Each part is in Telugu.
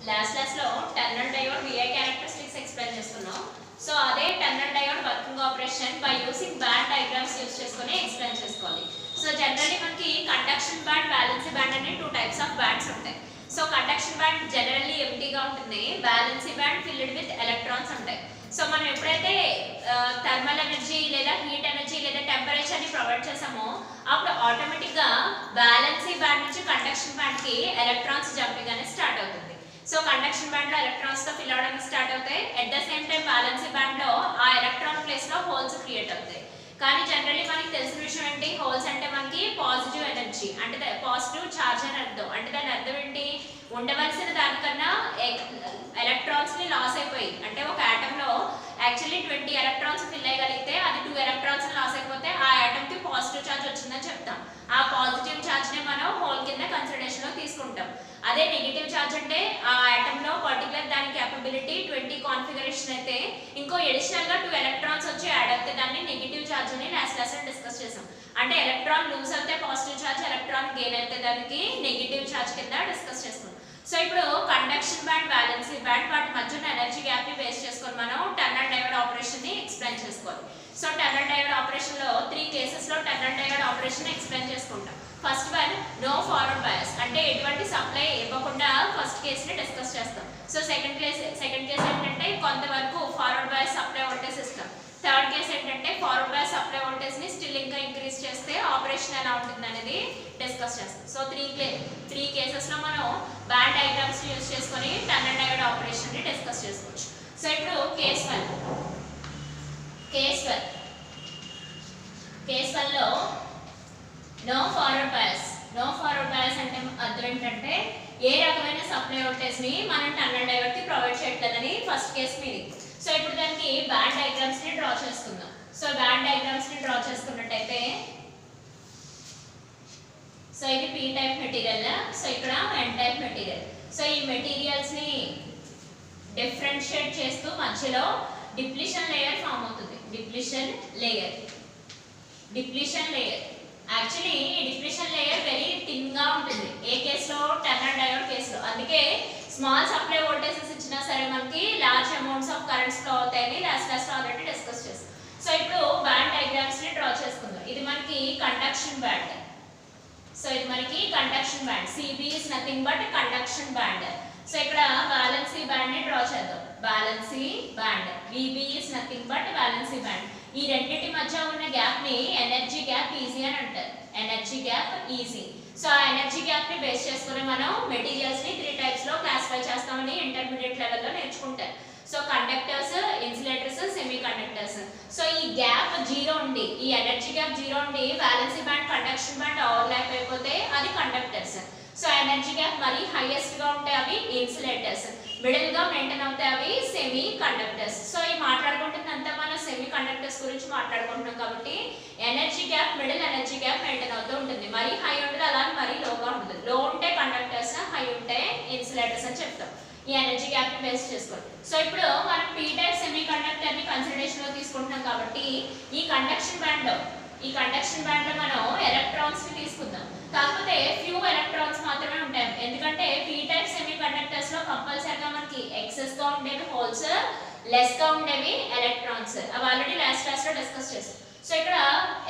లాస్ట్ క్లాస్లో tunnel diode VI characteristics explain చేస్తున్నాం. సో అదే tunnel diode working operation by using band diagrams use చేసుకొని ఎక్స్ప్లెయిన్ చేసుకోవాలి. సో జనరల్లీ మనకి కండక్షన్ బ్యాండ్, బ్యాలెన్సీ బ్యాండ్ అనే 2 టైప్స్ ఆఫ్ బ్యాండ్స్ ఉంటాయి. సో కండక్షన్ బ్యాండ్ జనరల్లీ ఎంటీగా ఉంటుంది, బ్యాలెన్సీ బ్యాండ్ ఫిల్డ్ విత్ ఎలక్ట్రాన్స్ ఉంటాయి. సో మనం ఎప్పుడైతే థర్మల్ ఎనర్జీ లేదా హీట్ ఎనర్జీ లేదా టెంపరేచర్ ని ప్రొవైడ్ చేసామో అప్పుడు ఆటోమేటిక్ గా బ్యాలెన్సీ బ్యాండ్ నుంచి కండక్షన్ బ్యాండ్ కి ఎలక్ట్రాన్స్ జంపింగ్ అనేది స్టార్ట్ అవుతుంది. సో కండక్షన్ బ్యాండ్ లో ఎలక్ట్రాన్స్ తో ఫిల్ అవడానికి స్టార్ట్ అవుతాయి. At the same time బ్యాలెన్సీ band లో ఆ ఎలక్ట్రాన్ ప్లేస్ లో హోల్స్ క్రియేట్ అవుతాయి. కానీ జనరల్లీ మనకి తెలిసిన విషయం ఏంటి, హోల్స్ అంటే మనకి పాజిటివ్ ఎనర్జీ అంటే పాజిటివ్ ఛార్జ్ అని అర్థం. అంటే దాని అర్థం ఏంటి, ఉండవలసిన దానికన్నా ఎలక్ట్రాన్స్ ని లాస్ అయిపోయి, అంటే ఒక ఆటమ్ లో యాక్చువల్లీ 20 ఎలక్ట్రాన్స్ ఫిల్ అయ్యగలిగితే అది 2 ఎలక్ట్రాన్స్ లాస్ అయిపోతే ఆ ఆటమ్ కి పాజిటివ్ ఛార్జ్ వచ్చిందని చెప్తాం. ఆ పాజిటివ్ ఛార్జ్ ని మనం హోల్ కింద కన్సిడరేషన్ లో తీసుకుంటాం. అదే నెగిటివ్ ఛార్జ్ అంటే ఆ ఆటమ్ లో పర్టికులర్ దాని కేపబిలిటీ 20 కాన్ఫిగరేషన్ అయితే ఇంకో అడిషనల్ గా 2 ఎలక్ట్రాన్స్ వచ్చి యాడ్ అవుతే దాన్ని నెగిటివ్ ఛార్జ్ అని లాస్ట్ క్లాస్ లో డిస్కస్ చేసాం. అంటే ఎలక్ట్రాన్ లూజ్ అయితే పాజిటివ్ ఛార్జ్, ఎలక్ట్రాన్ గెయిన్ అయితే దానికి నెగిటివ్ ఛార్జ్ కింద డిస్కస్ చేస్తాం. సో ఇప్పుడు కండక్షన్ బ్యాండ్, బ్యాలెన్సీ బ్యాండ్ వాటి మధ్య ఉన్న ఎనర్జీ గ్యాప్ ని బేస్ చేసుకొని మనం టన్నల్ డయోడ్ ఆపరేషన్ ని ఎక్స్ప్లెయిన్ చేసుకోవాలి. సో టన్నల్ డయోడ్ ఆపరేషన్ లో 3 కేసెస్ లో టన్నల్ డయోడ్ ఆపరేషన్ ఎక్స్ప్లెయిన్ చేసుకుంటాం. First one no forward bias, అంటే ఎటువంటి సప్లై ఇవ్వకుండా ఫస్ట్ కేస్ ని డిస్కస్ చేస్తాం. సో సెకండ్ కేస్ ఏంటంటే కొంతవరకు ఫార్వర్డ్ బయాస్ సప్లై వోల్టేజ్ ఇస్తాం. థర్డ్ కేస్ ఏంటంటే ఫార్వర్డ్ బయాస్ సప్లై వోల్టేజ్ ని స్టిల్ ఇంకా ఇంక్రీజ్ చేస్తే ఆపరేషన్ ఎలా ఉంటుంది అనేది డిస్కస్ చేస్తాం. సో త్రీ కేసెస్ లో మనం బ్యాండ్ డయాగ్రామ్స్ యూస్ చేసుకొని టన్నల్ డయోడ్ ఆపరేషన్ ని డిస్కస్ చేసుకోవచ్చు. సో ఇప్పుడు కేస్ 1 లో నో ఫార్వర్డ్ బయాస్ అంటే అర్థం ఏంటంటే ఏ రకమైన సప్లై వోల్టేజ్ ని మనం టన్నల్ డయోడ్ కి ప్రొవైడ్ చేయట్లేదని ఫస్ట్ కేస్ మీనింగ్. సో ఇప్పుడు దానికి బ్యాండ్ డయాగ్రామ్స్ ని డ్రా చేసుకుందాం. సో బ్యాండ్ డయాగ్రామ్స్ ని డ్రా చేసుకున్నట్టయితే సో ఇది P టైప్ మెటీరియల్, సో ఇక్కడ N టైప్ మెటీరియల్. సో ఈ మెటీరియల్స్ ని డిఫరెన్షియేట్ చేస్తూ మధ్యలో డిప్లీషన్ లేయర్ ఫామ్ అవుతుంది. డిప్లీషన్ లేయర్ యాక్చువల్లీ ఈ డిప్లీషన్ లేయర్ వెరీ థిన్ గా ఉంటుంది ఏ కేసులో, టన్నల్ డయోడ్ కేసులో. అందుకే స్మాల్ సప్లై వోల్టేజెస్ ఇచ్చినా సరే మనకి large amounts of currents flow అవుతాయని లాస్ట్ క్లాస్ లో ఆల్రెడీ డిస్కస్ చేస్తాం. సో ఇప్పుడు బ్యాండ్ డయాగ్రామ్స్ ని డ్రా చేసుకుందాం. ఇది మనకి కండక్షన్ బ్యాండ్. సో ఇది మనకి conduction band, CB is nothing but conduction band. So ఇక్కడ బ్యాలెన్సీ బ్యాండ్ ని డ్రా చేద్దాం. బ్యాలెన్సీ band VB is nothing but బ్యాలెన్సీ band. ఈ రెండింటి మధ్య ఉన్న గ్యాప్ ని ఎనర్జీ గ్యాప్ ఈజీ అని అంటారు. Energy gap easy. సో ఆ ఎనర్జీ గ్యాప్ ని బేస్ చేసుకుని మనం మెటీరియల్స్ ని 3 టైప్స్ లో క్లాసిఫై చేస్తామని ఇంటర్మీడియట్ లెవెల్ లో నేర్చుకుంటారు. So conductors, insulators, semi conductors. So ఈ గ్యాప్ 0 ఉండి, ఈ ఎనర్జీ గ్యాప్ 0 ఉండి బ్యాలెన్సీ బ్యాండ్, కండక్షన్ బ్యాండ్ ఓవర్లాప్ అయిపోతే అది కండక్టర్స్. సో ఎనర్జీ గ్యాప్ మరీ హైయెస్ట్ గా ఉంటే అవి ఇన్సులేటర్స్, మిడిల్ గా మెయింటైన్ అవుతాయి అవి సెమీ కండక్టర్స్. సో ఈ మాట్లాడుకుంటుందంతా మనం సెమీ కండక్టర్స్ గురించి మాట్లాడుకుంటున్నాం కాబట్టి energy gap, middle energy gap maintain అవుతూ ఉంటుంది. మరీ హై ఉంటుంది, అలాగే మరీ లోగా ఉంటుంది. లో ఉంటే కండక్టర్స్, హై ఉంటే ఇన్సులేటర్స్ అని చెప్తాం ఈ ఎనర్జీ గ్యాప్ ని బేస్ చేసుకోండి. సో ఇప్పుడు మనం P టైప్ సెమీ కండక్టర్ ని కన్సిడరేషన్ లో తీసుకుంటున్నాం కాబట్టి ఈ కండక్షన్ బ్యాండ్ లో మనం ఎలక్ట్రాన్స్ ని తీసుకుందాం. కాకపోతే ఫ్యూ ఎలక్ట్రాన్స్ మాత్రమే ఉంటాయి. ఎందుకంటే P టైప్ సెమీ కండక్టర్స్ లో కంపల్సరీగా మనకి ఎక్సెస్ గా ఉండేవి హోల్స్, లెస్ గా ఉండేవి ఎలక్ట్రాన్స్. అవి ఆల్రెడీ లాస్ట్ క్లాస్ లో డిస్కస్ చేసాం. సో ఇక్కడ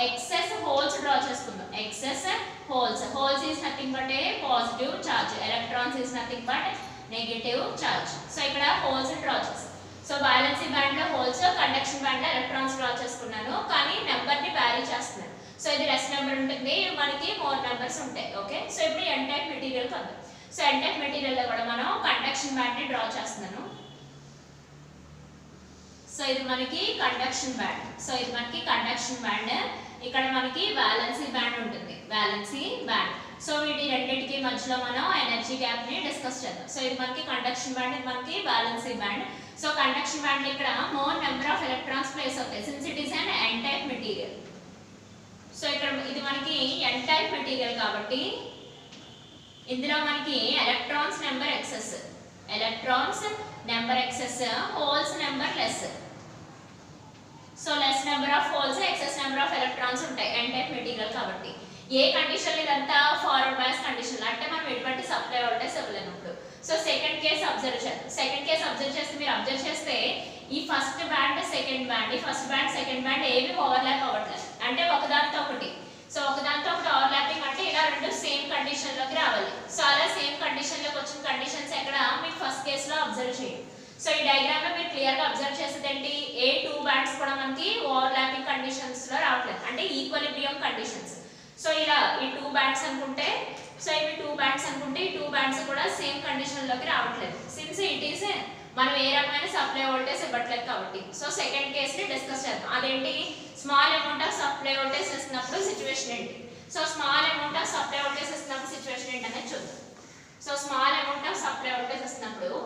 ఎక్సెస్ హోల్స్ డ్రా చేసుకుందాం. Excess holes is nothing but A positive charge, electrons is nothing but negative charge. So ఇక్కడ హోల్స్ డ్రా చేస్తాం. సో బ్యాలెన్సీ బ్యాండ్ లో హోల్స్, కండక్షన్ బ్యాండ్ లో ఎలక్ట్రాన్స్ డ్రా చేసుకున్నాను, కానీ నెంబర్ ని వ్యారీ చేస్తున్నాను. సో ఇది లెస్ నెంబర్ ఉంటుంది, మనకి మోర్ నెంబర్స్ ఉంటాయి. ఓకే, సో ఇప్పుడు N టైప్ మెటీరియల్ కద్దాం. సో N టైప్ మెటీరియల్ లో కూడా మనం కండక్షన్ బ్యాండ్ ని డ్రా చేస్తున్నాను. సో ఇది మనకి కండక్షన్ బ్యాండ్. ఇక్కడ మనకి బ్యాలెన్సీ బ్యాండ్ ఉంటుంది, బ్యాలెన్సీ బ్యాండ్. సో వీటి రెండింటికి మధ్యలో మనం ఎనర్జీ గ్యాప్ ని డిస్కస్ చేద్దాం. సో ఇది మనకి కండక్షన్ బ్యాండ్, ఇది మనకి బ్యాలెన్సీ బ్యాండ్. సో కండక్షన్ బ్యాండ్ ఇక్కడ more number of electrons place అవుతాయి since it is an N type material. So ఇక్కడ ఇది మనకి N టైప్ మెటీరియల్ కాబట్టి ఇందులో మనకి electrons number excess, holes number less. So less number of holes, excess number of electrons ఉంటాయి N టైప్ మెటీరియల్ కాబట్టి. ఏ కండిషన్ ఇదంతా ఫార్వర్డ్ బయాస్ కండిషన్, అంటే మనం ఎటువంటి సప్లై వోల్టేజ్ ఇవ్వలేనప్పుడు. So so second case observe చేద్దాం. సెకండ్ కేస్ అబ్జర్వ్ చేస్తే మీరు అబ్జర్వ్ చేస్తే ఈ ఫస్ట్ బ్యాండ్ సెకండ్ బ్యాండ్, ఈ ఫస్ట్ బ్యాండ్ సెకండ్ బ్యాండ్ ఏవి ఓవర్లాప్ అవ్వట్లేదు, అంటే ఒకదానితో ఒకటి. సో ఒకదానితో ఒకటి ఓవర్లాపింగ్ అంటే ఇలా రెండు సేమ్ కండిషన్ లోకి రావాలి. సో అలా సేమ్ కండిషన్ లోకి వచ్చిన కండిషన్స్ ఎక్కడ మీకు ఫస్ట్ కేస్ లో అబ్జర్వ్ చేయండి. సో ఈ డయాగ్రామ్ లో మీరు క్లియర్ గా అబ్జర్వ్ చేసేది ఏంటి, ఏ టూ బ్యాండ్స్ కూడా మనకి ఓవర్లాపింగ్ కండిషన్స్ లో రావట్లేదు, అంటే ఈక్విలిబ్రియం కండిషన్స్. సో ఇలా ఈ టూ బ్యాండ్స్ అనుకుంటే, సో ఇవి టూ బ్యాండ్స్ అనుకుంటే ఈ టూ బ్యాండ్స్ కూడా సేమ్ కండిషన్ లోకి రావట్లేదు, సిన్స్ ఇట్ ఈస్ మనం ఏ రకమైన సప్లై వోల్టేజ్ ఇవ్వట్లేదు కాబట్టి. సో సెకండ్ కేస్ ని డిస్కస్ చేద్దాం. అదేంటి, small amount of supply voltage ఇస్తున్నప్పుడు సిచ్యువేషన్ ఏంటి. So small amount of supply voltage ఇస్తున్నప్పుడు సిచ్యువేషన్ ఏంటి అనేది చూద్దాం. So small amount of supply voltage ఇస్తున్నప్పుడు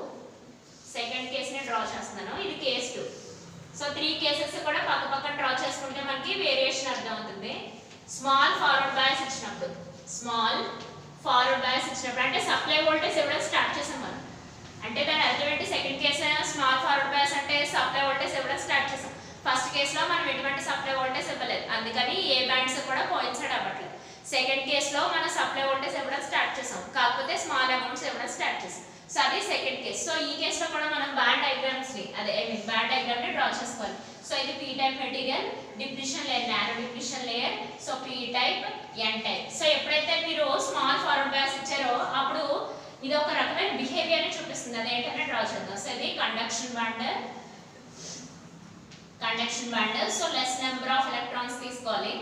సెకండ్ కేస్ ని డ్రా చేస్తున్నాను, ఇది కేస్ 2. సో 3 కేసెస్ కూడా పక్క పక్కన డ్రా చేసుకుంటే మనకి వేరియేషన్ అర్థం అవుతుంది. స్మాల్ ఫార్వర్డ్ బయాస్ ఇచ్చినప్పుడు, స్మాల్ ఫార్వర్డ్ బయాస్ ఇచ్చినప్పుడు అంటే సప్లై వోల్టేజ్ ఇవ్వడం స్టార్ట్ చేసాం మనం, అంటే దాని అర్థం ఏంటి, second case small forward bias అంటే సప్లై వోల్టేజ్ ఇవ్వడం స్టార్ట్ చేసాం. ఫస్ట్ కేసులో మనం ఎటువంటి సప్లై వోల్టేజ్ ఇవ్వలేదు, అందుకని ఏ బ్యాండ్స్ కూడా కోయిన్సైడ్ అవ్వట్లేదు. సెకండ్ కేసులో మనం సప్లై వోల్టేజ్ ఇవ్వడం స్టార్ట్ చేసాం, కాకపోతే స్మాల్ అమౌంట్స్ ఇవ్వడం స్టార్ట్ చేసాం. సో అది సెకండ్ కేస్. సో ఈ కేసులో కూడా మనం బ్యాండ్ డయాగ్రామ్స్ ని బ్యాండ్ డయాగ్రామ్ ని డ్రా చేసుకోవాలి. సో ఇది P type material, depletion layer, narrow depletion layer. So P type, N type. So ఎప్పుడైతే మీరు స్మాల్ ఫార్వర్డ్ బయాస్ ఇచ్చారో అప్పుడు ఇది ఒక రకమైన బిహేవియర్ ని చూపిస్తుంది, అదేంటనే డ్రా చేద్దాం. సో ఇది conduction band, conduction band. So less number of electrons తీసుకోవాలి.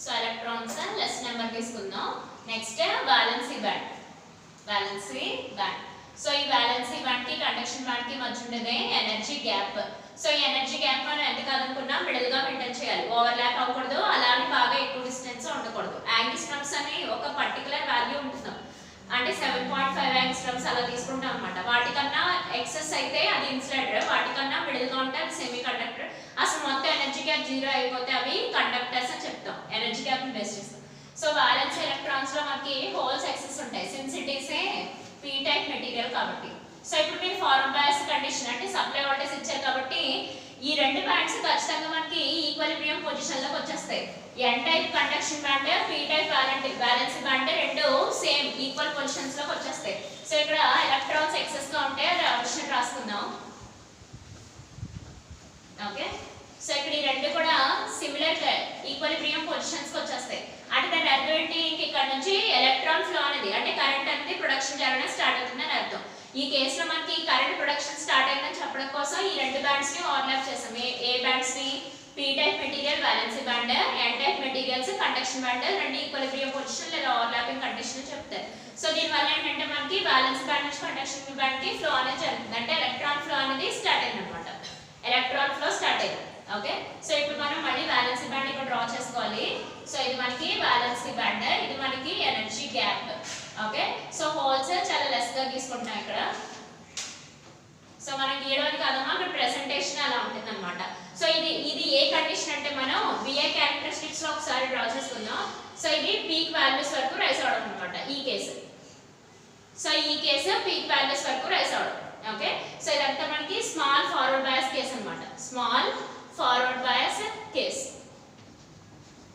సో ఎలక్ట్రాన్స్ లెస్ నెంబర్ తీసుకుందాం. Next బ్యాలెన్సీ band, valence band. So ఈ బ్యాలెన్సీ బ్యాండ్ కి కండక్షన్ బ్యాండ్ కి మధ్య ఉండేదే ఎనర్జీ గ్యాప్. సో ఈ ఎనర్జీ గ్యాప్ మనం ఎంత కాదనుకున్నా మిడిల్ గా మెయింటైన్ చేయాలి, ఓవర్లాప్ అవ్వకూడదు, అలానే బాగా ఎక్కువ డిస్టెన్స్ ఉండకూడదు. యాంగిస్ట్రమ్స్ అని ఒక పర్టికులర్ వాల్యూ ఉంటుంది, అంటే 7.5 యాంగిస్ట్రమ్స్ అలా తీసుకుంటాం అనమాట. వాటికన్నా ఎక్సెస్ అయితే అది ఇన్సులేటర్, వాటికన్నా మిడిల్ గా ఉంటే అది సెమీ కండక్టర్. అసలు మొత్తం ఎనర్జీ గ్యాప్ 0 అయిపోతే అవి కండక్టర్స్ అని చెప్తాం, ఎనర్జీ గ్యాప్ ని బేస్ చేస్తాం. సో బ్యాలెన్స్ ఎలక్ట్రాన్స్ లో మనకి హోల్స్ ఎక్సెస్ ఉంటాయి, since it is A P type material కాబట్టి. సో ఇప్పుడు మీరు ఫార్వర్డ్ బయాస్ కండిషన్ అంటే సప్లై వోల్టేజ్ ఇచ్చారు కాబట్టి ఈ రెండు బ్యాండ్స్ ఖచ్చితంగా మనకి ఈక్విలిబ్రియం పొజిషన్ లోకి వచ్చేస్తాయి. N type conduction band, P type valence band రెండు సేమ్ ఈక్వల్ పొజిషన్స్ లోకి వచ్చేస్తాయి. సో ఇక్కడ ఎలక్ట్రాన్స్ ఎక్సెస్ గా ఉంటే అది ఆప్షన్ రాసుకుందాం. ఓకే, సో ఇక్కడ ఈ రెండు కూడా సిమిలర్ ఈక్విలిబ్రియం పొజిషన్స్ కి వచ్చేస్తాయి. అంటే దాని అర్థం ఏంటి, ఇక్కడ నుంచి ఎలక్ట్రాన్ ఫ్లో అనేది అంటే కరెంట్ అనేది ప్రొడక్షన్ జరగడం స్టార్ట్ అవుతుందని అర్థం. ఈ కేసులో మనకి కరెంట్ ప్రొడక్షన్ స్టార్ట్ అయిందని చెప్పడం కోసం ఈ రెండు బ్యాండ్స్ ని ఓవర్లాప్ చేసాం. ఏ బ్యాండ్స్ ని, P type material valence band, N type materials conduction band, రెండు ఈక్విలిబ్రియం పొజిషన్ లేదా ఓవర్లాపింగ్ కండిషన్ చెప్తారు. సో దీని వల్ల ఏంటంటే మనకి బ్యాలెన్స్ బ్యాండ్ నుంచి కండక్షన్ బ్యాండ్ కి ఫ్లో అనేది జరుగుతుంది, అంటే ఎలక్ట్రాన్ ఫ్లో అనేది స్టార్ట్ అయింది అనమాట, ఎలక్ట్రాన్ ఫ్లో స్టార్ట్ అయింది. ఓకే, సో ఇప్పుడు మనం మళ్ళీ బ్యాలెన్సీ బ్యాండ్ ఇక్కడ డ్రా చేసుకోవాలి. సో ఇది మనకి బ్యాలెన్సీ బ్యాండ్, ఇది మనకి energy gap. Okay, so holes చాలా లెస్ గా తీసుకుంటాం ఇక్కడ. సో మనం గీయడానికి కాదమ్మా, అక్కడ ప్రెజెంటేషన్ అలా ఉంటుంది అనమాట. సో ఇది ఏ కండిషన్ అంటే మనం బిఏ క్యారెక్టరిస్టిక్స్ లో ఒకసారి డ్రా చేసుకుందాం. సో ఇది పీక్ వాల్యూస్ వరకు రైస్ అవడం అనమాట ఈ కేసు. సో ఈ కేసు పీక్ వాల్యూస్ వరకు రైస్ అవడం. ఓకే, సో ఇదంతా మనకి స్మాల్ ఫార్వర్డ్ బయాస్ కేసు అనమాట, small forward bias case.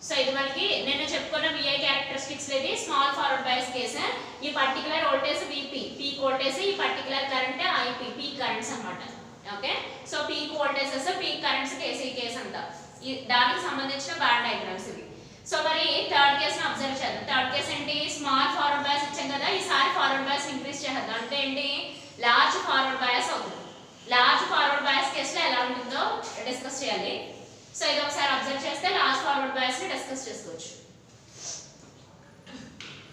So ఇది మనకి నేను చెప్పుకున్న VI క్యారెక్టరిస్టిక్స్ ఇది స్మాల్ ఫార్వర్డ్ బయాస్ కేస్. ఈ particular voltage VP, peak voltage, ఈ particular current IP, peak currents అన్నమాట. Okay, so peak voltages, peak currents case, ఈ కేసు అంతా దానికి సంబంధించిన బ్యాండ్ డయాగ్రామ్స్ ఇవి. సో మరి థర్డ్ కేస్ ని అబ్జర్వ్ చేద్దాం. థర్డ్ కేస్ ఏంటి, స్మాల్ ఫార్వర్డ్ బయాస్ ఇచ్చాం కదా, ఈసారి ఫార్వర్డ్ బయాస్ ఇంక్రీజ్ చేద్దాం. అంటే ఏంటి, లార్జ్ ఫార్వర్డ్ బయాస్ అవుతుంది. లార్జ్ ఫార్వర్డ్ బయాస్ కేసులో ఎలా ఉంటుందో డిస్కస్ చేయాలి. సో ఇది ఒకసారి అబ్జర్వ్ చేస్తే లార్జ్ ఫార్వర్డ్ బయాస్ ని డిస్కస్ చేసుకోవచ్చు.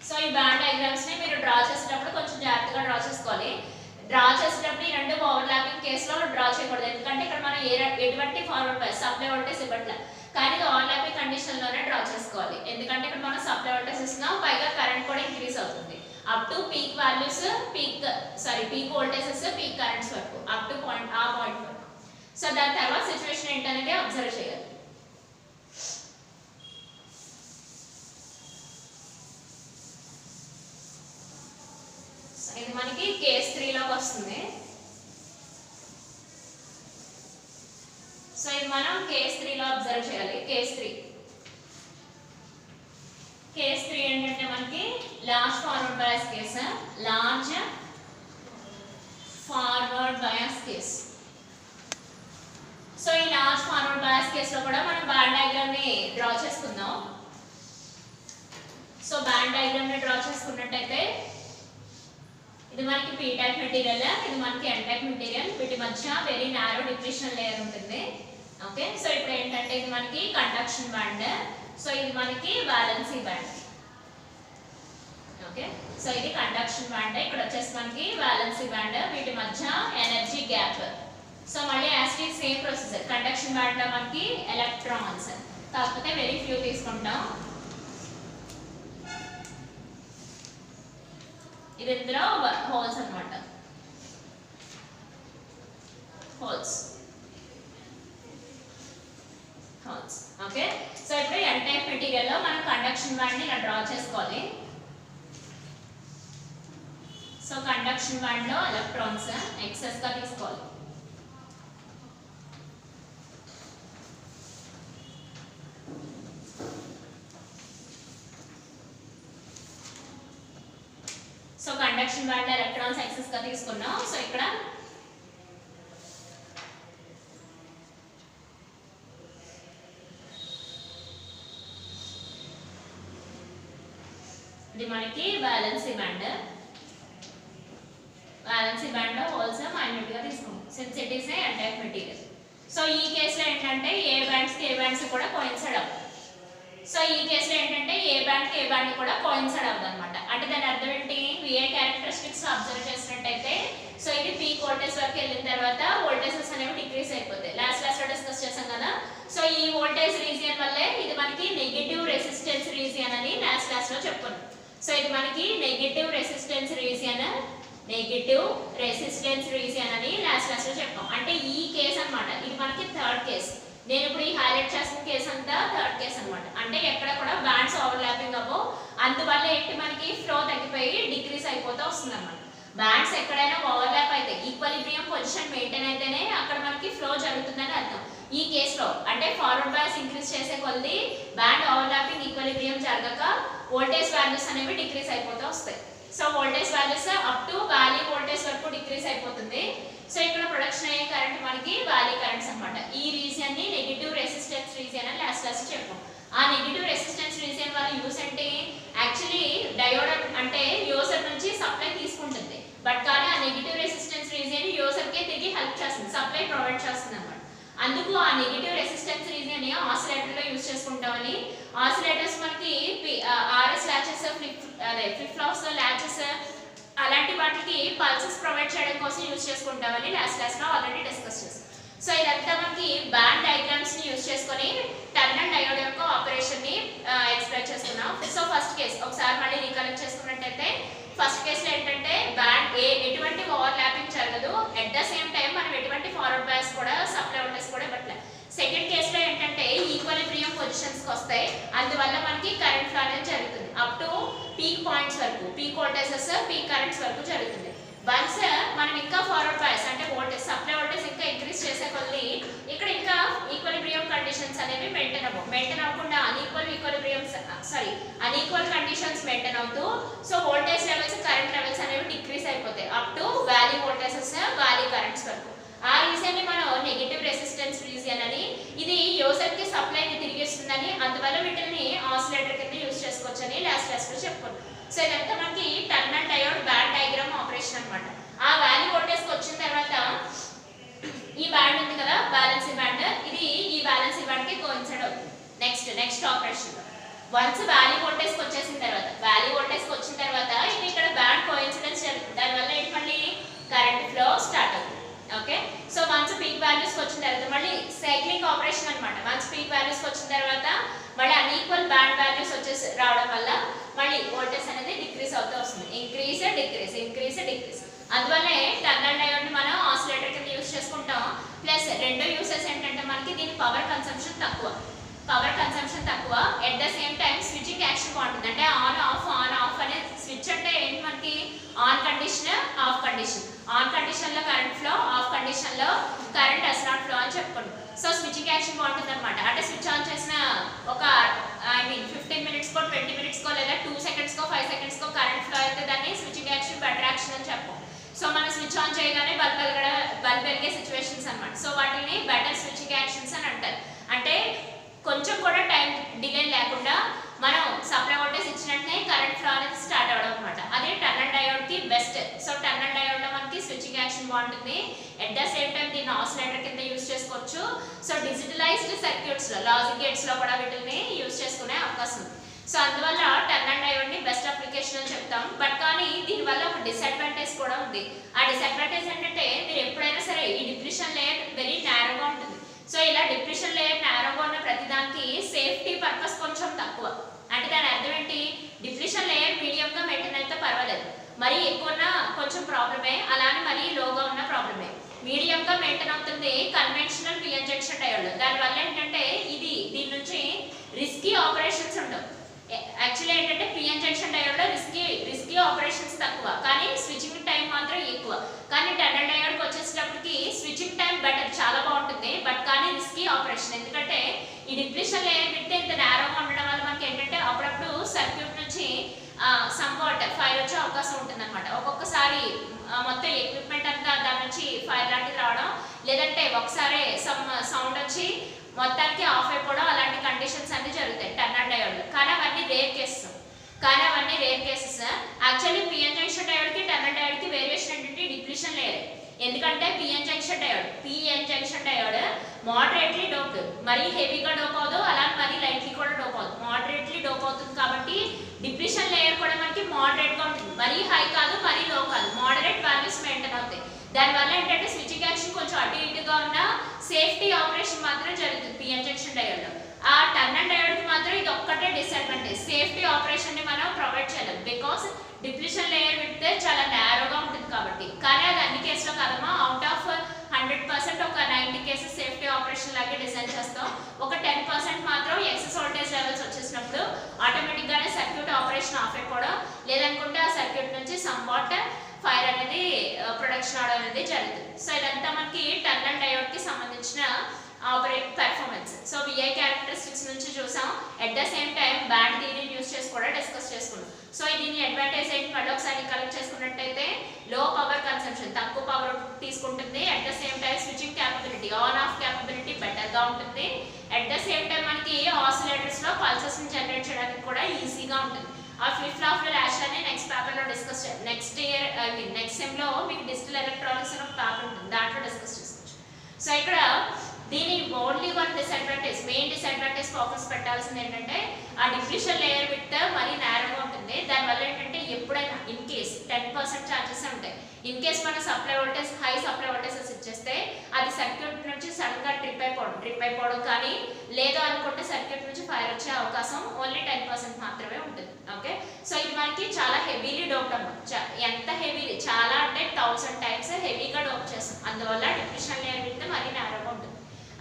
సో ఈ బ్యాండ్ డయాగ్రామ్స్ ని మీరు డ్రా చేసేటప్పుడు కొంచెం జాగ్రత్తగా డ్రా చేసుకోవాలి. డ్రా చేసేటప్పుడు ఈ రెండు ఓవర్లాపింగ్ కేసులో డ్రా చేయకూడదు, ఎందుకంటే ఇక్కడ మనం ఎటువంటి ఫార్వర్డ్ బయాస్ సప్లై వోల్టేజ్ ఇవ్వట్లేదు, కానీ ఇది ఓవర్లాపింగ్ కండిషన్ లోనే డ్రా చేసుకోవాలి. ఎందుకంటే ఇక్కడ మనం సప్లై వోల్టేజ్ ఇస్తున్నాం, పైగా కరెంట్ కూడా ఇంక్రీజ్ అవుతుంది up to peak values, peak voltages, peak currents వరకు అప్ టు పాయింట్ వరకు. సో దాని తర్వాత సిచ్యువేషన్ ఏంటనేది అబ్జర్వ్ చేయాలి. ఇది మనకి కేస్ 3 లోకి వస్తుంది. సో ఇది మనం కేస్ 3 లో అబ్జర్వ్ చేయాలి. కేస్ 3 ఏంటంటే మనకి large forward bias case, large forward bias case. So ఈ లార్జ్ ఫార్వర్డ్ బయాస్ కేస్ లో కూడా మనం బ్యాండ్ డయాగ్రామ్ ని డ్రా చేసుకుందాం. సో బ్యాండ్ డయాగ్రామ్ ని డ్రా చేసుకున్నట్టయితే ఇది మనకి పీ టైప్ మెటీరియల్, ఇది మనకి ఎన్ టైప్ మెటీరియల్, వీటి మధ్య వెరీ నారో డిప్రెషన్ లేయర్ ఉంటుంది. ఓకే, సో ఇప్పుడు ఏంటంటే ఇది మనకి కండక్షన్ బ్యాండ్, సో ఇది మనకి వాలెన్సీ బ్యాండ్. ఓకే, సో ఇది కండక్షన్ బ్యాండ్, ఇక్కడ వచ్చేసి మనకి వాలెన్సీ బ్యాండ్, వీటి మధ్య ఎనర్జీ గ్యాప్. సో మళ్ళీ as it same procedure, conduction band లో మనకి ఎలక్ట్రాన్స్, కాకపోతే వెరీ ఫ్యూ తీసుకుంటాం. ఇది ఇందులో హోల్స్ అన్నమాట, హోల్స్. ఓకే, సో ఇప్పుడు ఎన్ టైప్ మెటీరియల్ లో మనం కండక్షన్ బ్యాండ్ ని ఇలా డ్రా చేసుకోవాలి. సో కండక్షన్ బ్యాండ్ లో ఎలక్ట్రాన్స్ ఎక్సెస్ గా తీసుకోవాలి. So conduction band electrons excess గా తీసుకున్నాం. సో ఇక్కడ ఇది మనకి వాలెన్సీ బ్యాండ్, వాలెన్సీ బ్యాండ్ లో హోల్స్ మైన్యూట్ గా తీసుకున్నాం since it is a N type material. So ఈ కేసులో ఏంటంటే ఏ బ్యాండ్స్ కి ఏ బ్యాండ్స్ కూడా కోయిన్సైడ్ అవ్వదు. సో ఈ కేసులో ఏంటంటే ఏ బ్యాండ్ కి ఏ బ్యాండ్ కూడా కోయిన్సైడ్ అవ్వదు అనమాట. అంటే దాని అర్థం ఏంటి, విఏ క్యారెక్టరిస్టిక్స్ అబ్జర్వ్ చేసినట్టయితే సో ఇది పీక్ వోల్టేజ్ వరకు వెళ్ళిన తర్వాత వోల్టేజెస్ అనేవి డిక్రీస్ అయిపోతాయి. లాస్ట్ లో డిస్కస్ చేసాం కదా. సో ఈ వోల్టేజ్ రీజియన్ వల్లే ఇది మనకి నెగటివ్ రెసిస్టెన్స్ రీజియన్ అని లాస్ట్ లో చెప్పుకున్నాం. సో ఇది మనకి నెగటివ్ రెసిస్టెన్స్ రీజియన్ అని లాస్ట్ లో చెప్పాం. అంటే ఈ కేసు అన్నమాట, ఇది మనకి థర్డ్ కేసు. నేను ఇప్పుడు ఈ హైలైట్ చేసిన కేసు అంతా థర్డ్ కేసు అన్నమాట. అంటే ఎక్కడ కూడా బ్యాండ్స్ ఓవర్లాపింగ్ అవ్వో, అందువల్ల ఏంటి మనకి ఫ్లో తగ్గిపోయి డిక్రీస్ అయిపోతూ వస్తుంది అన్నమాట. బ్యాండ్స్ ఎక్కడైనా ఓవర్లాప్ అయితే ఈక్వలిబ్రియం పొజిషన్ మెయింటైన్ అయితేనే అక్కడ మనకి ఫ్లో జరుగుతుందని అర్థం. ఈ కేసులో అంటే ఫార్వర్డ్ బయాస్ ఇంక్రీజ్ చేసే కొద్ది బ్యాండ్ ఓవర్లాపింగ్ ఈక్వలిబ్రియం జరగక వోల్టేజ్ వాల్యూస్ అనేవి డిక్రీస్ అయిపోతూ వస్తాయి. So voltage values up to valley voltage వరకు డిక్రీస్ అయిపోతుంది. సో ఇక్కడ ప్రొడక్షన్ అయ్యే కరెంట్ మనకి వ్యాలీ కరెంట్స్ అన్నమాట. ఈ రీజియన్ ని నెగటివ్ రెసిస్టెన్స్ రీజియన్ అని లాస్ట్ చెప్పాం. ఆ నెగటివ్ రెసిస్టెన్స్ రీజియన్ వల్ల యూస్ అంటే యాక్చువల్లీ డయోడ్ అంటే యూజర్ నుంచి సప్లై తీసుకుంటుంది, బట్ కానీ ఆ నెగటివ్ రెసిస్టెన్స్ రీజియన్ యూజర్ కే తిరిగి హెల్ప్ చేస్తుంది, సప్లై ప్రొవైడ్ చేస్తుంది అన్నమాట. అందుకు ఆ నెగటివ్ రెసిస్టెన్స్ రీజియన్ ని ఆసిలేటర్ లో యూస్ చేసుకుంటామని. ఆసిలేటర్స్ మనకి RS latches, flip flops latches అలాంటి వాటికి పల్సెస్ ప్రొవైడ్ చేయడం కోసం యూస్ చేసుకుంటామని లాస్ట్ లో ఆల్రెడీ డిస్కస్ చేసాం. సో ఇదంతా మనకి బ్యాండ్ డయాగ్రామ్స్ ని యూస్ చేసుకొని టర్నల్ డయోడ్ యొక్క ఆపరేషన్ ని ఎక్స్ప్లెయిన్ చేస్తున్నాం. సో ఫస్ట్ కేస్ ఒకసారి మళ్ళీ రీకలెక్ట్ చేసుకున్నట్టయితే ఫస్ట్ కేస్ లో ఏంటంటే బ్యాండ్ ఎటువంటి ఓవర్లాపింగ్ జరగదు, ఎట్ ద సేమ్ టైం మనం ఎటువంటి ఫార్వర్డ్ బయాస్ కూడా సప్లై వోల్టేజ్ కూడా ఇవ్వట్లేదు. సెకండ్ కేస్ లో ఏంటంటే ఈక్వలిబ్రియం పొజిషన్స్ కి వస్తాయి, అందువల్ల మనకి కరెంట్ ఫ్లో అనేది జరుగుతుంది అప్ టు పీక్ పాయింట్స్ వరకు, పీక్ వోల్టేజెస్ పీక్ కరెంట్స్ వరకు జరుగుతుంది. వన్స్ మనం ఇంకా ఫార్వర్డ్ బయాస్ అంటే వోల్టేజ్ సప్లై వోల్టేజ్ ఇంకా ఇంక్రీజ్ చేసే కొద్ది ఇక్కడ ఇంకా ఈక్వలిబ్రియం కండిషన్స్ అనేవి మెయింటైన్ అవ్వకుండా అన్ఈక్వల్ కండిషన్స్ మెయింటైన్ అవుతూ so voltage levels current levels అనేవి డిక్రీస్ అయిపోతాయి up to valley voltages valley currents వరకు. ఆ రీజియన్ ని మనం నెగటివ్ రెసిస్టెన్స్ రీజియన్ అని, ఇది యూజర్ కి సప్లై ని తిరిగి ఇస్తుందని, అందువల్ల వీటిని ఆసిలేటర్ కింద యూజ్ చేసుకోవచ్చు అని లాస్ట్ లో చెప్పుకున్నాం. సో ఇదంతా మనకి టర్నల్ డయోడ్ బ్యాండ్ డయాగ్రామ్ ఆపరేషన్ అన్నమాట. ఆ వ్యాలీ వోల్టేజ్ కి వచ్చిన తర్వాత ఈ బ్యాండ్ ఉంది కదా బ్యాలెన్సింగ్ బ్యాండ్, ఇది ఈ బ్యాలెన్సింగ్ బ్యాండ్ కి కోయిన్సైడ్ అవుతుంది. Next operation once valley voltage కి వచ్చేసిన తర్వాత ఇది ఇక్కడ బ్యాండ్ కోయిన్సిడెన్స్ జరుగుతుంది, దానివల్ల ఏంటి మళ్ళీ కరెంట్ ఫ్లో స్టార్ట్ అవుతుంది. Okay, so once peak values కి వచ్చిన తర్వాత మళ్ళీ సైక్లింగ్ ఆపరేషన్ అన్నమాట. వన్స్ పీక్ వాల్యూస్ కి వచ్చిన తర్వాత మళ్ళీ అన్ఈక్వల్ బ్యాండ్ వాల్యూస్ వచ్చేసి రావడం వల్ల మళ్ళీ వోల్టేజ్ అనేది డిక్రీస్ అవుతూ వస్తుంది, ఇంక్రీజ్ డిక్రీస్. అందువల్లే టర్నల్ డయోడ్ ని మనం ఆసిలేటర్ కింద యూస్ చేసుకుంటాం. ప్లస్ రెండో యూసెస్ ఏంటంటే మనకి దీని పవర్ కన్సంప్షన్ తక్కువ, at the same time switching action బాగుంటుంది. అంటే ఆన్ ఆఫ్ అనే స్విచ్ అంటే ఏంటి మనకి ఆన్ కండిషన్ ఆఫ్ కండిషన్ లో కరెంట్ ఫ్లో, ఆఫ్ కండిషన్ లో కరెంట్ డస్ నాట్ ఫ్లో అని చెప్పుకోండి. సో స్విచ్చింగ్ యాక్షన్ బాగుంటుంది అనమాట. అంటే స్విచ్ ఆన్ చేసిన ఒక 15 minutes కో 20 minutes కో లేదా 2 seconds కో 5 seconds కో కరెంట్ ఫ్లో అయితే దాన్ని స్విచ్చింగ్ యాక్షన్ బెటర్ యాక్షన్ అని చెప్పాం. సో మనం స్విచ్ ఆన్ చేయగానే బల్బ్ బల్బ్ వెలిగే సిచ్యువేషన్స్ అన్నమాట. సో వాటిని బెటర్ స్విచ్చింగ్ యాక్షన్స్ అని అంటారు. అంటే కొంచెం కూడా టైం డిలే లేకుండా మనం సప్లై వోల్టేజ్ ఇచ్చిన వెంటనే కరెంట్ ఫ్లో అనేది స్టార్ట్ అవడం అనమాట. అదే టన్నల్ డయోడ్ కి బెస్ట్. సో టన్నల్ డయోడ్ లో మనకి స్విచ్చింగ్ యాక్షన్ బాగుంటుంది. ఎట్ ద సేమ్ టైం దీన్ని ఆసిలేటర్ కింద యూజ్ చేసుకోవచ్చు. సో డిజిటలైజ్డ్ సర్క్యూట్స్ లో లాజిక్ గేట్స్ లో కూడా వీటిని యూజ్ చేసుకునే అవకాశం ఉంది. సో అందువల్ల టన్నల్ డయోడ్ ని బెస్ట్ అప్లికేషన్ అని చెప్తాం. బట్ కానీ దీనివల్ల ఒక డిసడ్వాంటేజ్ కూడా ఉంది. ఆ డిసడ్వాంటేజ్ ఏంటంటే మీరు ఎప్పుడైనా సరే ఈ డిప్రెషన్ లేయర్ వెరీ నారోగా ఉంటుంది. సో ఇలా డిప్రెషన్ లేయర్ నారోగా ఉన్న ప్రతిదానికి సేఫ్టీ పర్పస్ కొంచెం తక్కువ. అంటే దాని అర్థం ఏంటి, డిప్రెషన్ లేయర్ మీడియం గా మెయింటైన్ అయితే పర్వాలేదు, మరీ ఎక్కువ ఉన్న కొంచెం ప్రాబ్లమే, అలానే మరీ లోగా ఉన్న ప్రాబ్లమే. మీడియం గా మెయింటైన్ అవుతుంది కన్వెన్షనల్ పిఎన్ జంక్షన్ డయోడ్. దానివల్ల ఏంటంటే దీని నుంచి రిస్కీ ఆపరేషన్స్ ఉండవు. యాక్చువల్లీ ఏంటంటే పిఎన్ జంక్షన్ డయోడ్ లో రిస్కీ ఆపరేషన్స్ తక్కువ, కానీ స్విచ్చింగ్ టైం మాత్రం ఎక్కువ. కానీ టన్నల్ డయోడ్ కి వచ్చేటప్పటికి స్విచ్చింగ్ టైం బెటర్, చాలా బాగుంటుంది, బట్ కానీ రిస్కీ ఆపరేషన్. ఎందుకంటే ఈ డిప్రెషన్ లేయర్ విత్ ఇంత నేరోగా ఉండడం వల్ల మనకి ఏంటంటే అప్పుడప్పుడు సర్క్యూట్ నుంచి సంవాట్ ఫైర్ వచ్చే అవకాశం ఉంటుంది అనమాట. ఒక్కొక్కసారి మొత్తం ఎక్విప్మెంట్ అంతా దాని నుంచి ఫైర్ లాంటిది రావడం, లేదంటే ఒకసారి సౌండ్ వచ్చి మొత్తానికి ఆఫ్ అయిపోవడం, అలాంటి కండిషన్స్ అన్ని జరుగుతాయి టన్నల్ డయోడ్. కానీ అవన్నీ rare cases. Actually PN junction diode కి టన్నల్ డయోడ్ కి వేరియేషన్ ఏంటంటే డిప్లీషన్ లేయర్. ఎందుకంటే PN junction diode moderately dope, మరీ హెవీగా డోప్ అవదు, అలాగే మరీ లైట్లీ కూడా డోప్ అవదు, మోడరేట్లీ డోప్ అవుతుంది. కాబట్టి డిప్లీషన్ లేయర్ కూడా మనకి మోడరేట్ గా ఉంటుంది, మరీ హై కాదు మరీ లో కాదు, మోడరేట్ వాల్యూస్ మెయింటైన్ అవుతాయి. దానివల్ల ఏంటంటే స్విచ్చింగ్ యాక్షన్ కొంచెం అటు ఇటుగా ఉన్న సేఫ్టీ ఆపరేషన్ మాత్రం జరుగుతుంది పిఎన్ జంక్షన్ డయోడ్ లో. ఆ టన్నల్ డయోడ్ కి మాత్రం ఇది ఒక్కటే డిసడ్వాంటేజ్, సేఫ్టీ ఆపరేషన్ ని మనం ప్రొవైడ్ చేయలేం. బికాస్ డిప్లీషన్ లేయర్ విడ్త్ చాలా నేరోగా ఉంటుంది కాబట్టి. కానీ అది అన్ని కేసులో కాదమ్మా, అవుట్ ఆఫ్ 100% ఒక 90 కేసెస్ సేఫ్టీ ఆపరేషన్ లాగే డిజైన్ చేస్తాం. ఒక 10% మాత్రం ఎక్సెస్ వోల్టేజ్ లెవెల్స్ వచ్చేసినప్పుడు ఆటోమేటిక్ గానే సర్క్యూట్ ఆపరేషన్ ఆఫ్ అయిపోవడం, లేదనుకుంటే ఆ సర్క్యూట్ నుంచి సమ్వాట్ ఫైర్ అనేది ప్రొడక్షన్ అవడం అనేది జరుగుతుంది. సో ఇదంతా మనకి టన్నల్ డయోడ్ కి సంబంధించిన పెర్ఫార్మెన్స్. సో విఐ క్యారెక్టరిస్టిక్స్ నుంచి చూసాం. At the same time band థియరీని యూస్ చేసి కూడా డిస్కస్ చేసుకున్నాం. సో దీని అడ్వాంటేజ్ ఏంటి మళ్ళీ ఒకసారి కలెక్ట్ చేసుకున్నట్టయితే, లో పవర్ కన్సంప్షన్, తక్కువ పవర్ తీసుకుంటుంది. At the same time switching capability, on off capability better గా ఉంటుంది. అట్ ద సేమ్ టైం మనకి ఆసిలేటర్స్ లో పల్సెస్ ని జనరేట్ చేయడానికి కూడా ఈజీగా ఉంటుంది. ఆ ఫ్లిప్ ఫ్లాప్ లాష్ అని నెక్స్ట్ పేపర్ లో డిస్కస్ చేయాలి. నెక్స్ట్ సెమ్ లో మీకు డిజిటల్ ఎలక్ట్రానిక్స్ అని ఒక పేపర్ ఉంటుంది, దాంట్లో డిస్కస్ చేసుకోవచ్చు. సో ఇక్కడ దీని only one disadvantage, main disadvantage focus పెట్టాల్సింది ఏంటంటే ఆ డిప్రెషన్ లేయర్ విత్ మరీ నేరోగా ఉంటుంది. దానివల్ల ఏంటంటే ఎప్పుడైనా ఇన్ కేస్ 10% ఛాన్సెస్ ఉంటాయి. ఇన్ కేస్ మన supply voltage high supply voltages ఇచ్చేస్తే అది సర్క్యూట్ నుంచి సడన్ గా ట్రిప్ అయిపోవడం కానీ, లేదు అనుకుంటే సర్క్యూట్ నుంచి ఫైర్ వచ్చే అవకాశం ఓన్లీ 10% మాత్రమే ఉంటుంది. ఓకే, సో ఇది మనకి చాలా హెవీలీ డోప్ అన్నమాట. ఎంత హెవీలీ, చాలా అంటే 1000 టైమ్స్ హెవీగా డోప్ చేస్తాం. అందువల్ల డిప్రెషన్ లేయర్ విత్ మరీ నేరోగా ఉంటుంది.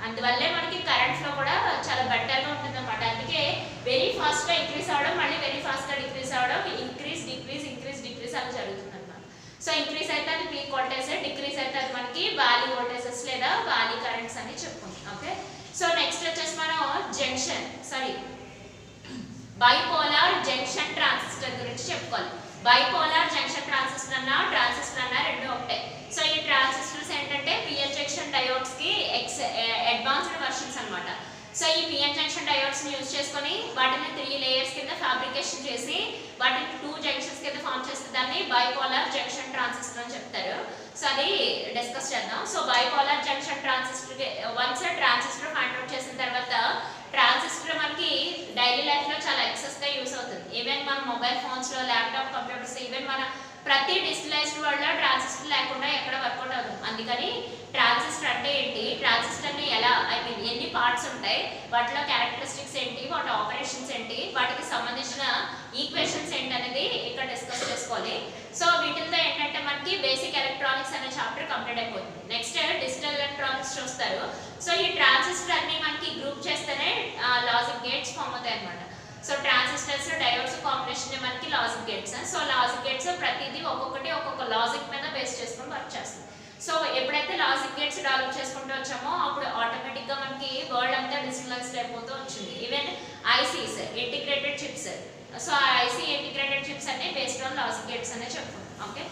అందువల్లే మనకి కరెంట్ ఫ్లో కూడా చాలా బెటర్ గా ఉంటుంది అన్నమాట. అందుకే వెరీ ఫాస్ట్ గా ఇంక్రీస్ అవడం, మళ్ళీ వెరీ ఫాస్ట్ గా డిక్రీస్ అవడం, ఇంక్రీస్ డిక్రీస్ అలా జరుగుతుంది అన్నమాట. సో ఇంక్రీస్ అయితే అది పీక్ వోల్టేజ్, డిక్రీస్ అయితే అది మనకి వ్యాలీ వోల్టేజెస్ లేదా వ్యాలీ కరెంట్స్ అని చెప్పుకుంటాం. ఓకే, సో నెక్స్ట్ వచ్చేసి మనం బైపోలార్ జంక్షన్ ట్రాన్సిస్టర్ గురించి చెప్పుకోవాలి. బైపోలార్ జంక్షన్ ట్రాన్సిస్టర్ అన్న రెండు ఒకటే. సో ఈ ట్రాన్సిస్టర్స్ ఏంటంటే పిఎన్ జంక్షన్ డయోడ్స్ కి అడ్వాన్స్డ్ వర్షన్స్ అన్నమాట. సో ఈ పిఎన్ జంక్షన్ డయోడ్స్ ని యూజ్ చేసుకొని వాటిని 3 లేయర్స్ కింద ఫ్యాబ్రికేషన్ చేసి వాటిని 2 జంక్షన్స్ కింద ఫామ్ చేస్తే దాన్ని బైపోలార్ జంక్షన్ ట్రాన్సిస్టర్ అని చెప్తారు. సో అది డిస్కస్ చేద్దాం. So bipolar junction transistor once transistor find out చేసిన తర్వాత, ట్రాన్సిస్టర్ మనకి డైలీ లైఫ్ లో చాలా ఎక్సెస్ గా యూస్ అవుతుంది. ఈవెన్ మన మొబైల్ ఫోన్స్ లో, ల్యాప్టాప్ కంప్యూటర్స్, ఈవెన్ మన ప్రతి డిజిటలైజ్డ్ వరల్డ్ లో ట్రాన్సిస్టర్ లేకుండా ఎక్కడ వర్కౌట్ అవుతుంది. అందుకని ట్రాన్సిస్టర్ అంటే ఏంటి, ట్రాన్సిస్టర్ ని ఎలా ఎన్ని పార్ట్స్ ఉంటాయి, వాటిలో క్యారెక్టరిస్టిక్స్ ఏంటి, వాటి ఆపరేషన్స్ ఏంటి, వాటికి సంబంధించిన ఈక్వేషన్స్ ఏంటి అనేది ఇక్కడ డిస్కస్ చేసుకోవాలి. సో వీటితో ఏంటంటే మనకి బేసిక్ ఎలక్ట్రానిక్స్ అనే చాప్టర్ కంప్లీట్ అయిపోతుంది. నెక్స్ట్ డిజిటల్ ఎలక్ట్రానిక్స్ చూస్తారు. సో ఈ ట్రాన్సిస్టర్ అన్ని మనకి గ్రూప్ చేస్తేనే లాజిక్ గేట్స్ ఫామ్ అవుతాయి అన్నమాట. సో ట్రాన్సిస్టర్స్ డయోడ్స్ కాంబినేషన్ మనకి logic gates. So logic gates ప్రతిదీ ఒక్కొక్క లాజిక్ మీద బేస్ చేసుకొని వర్క్ చేస్తుంది. సో ఎప్పుడైతే లాజిక్ గేట్స్ డెవలప్ చేసుకుంటూ వచ్చామో అప్పుడు ఆటోమేటిక్ గా మనకి వరల్డ్ అంతా డిజిటలైజ్డ్ అయిపోతూ వచ్చింది. Even ICs, integrated chips. So ఆ ఐసీ ఇంటిగ్రేటెడ్ చిప్స్ అన్ని బేస్డ్ ఆన్ లాజిక్ గేట్స్ అనే చెప్పుకుంటాం. ఓకే,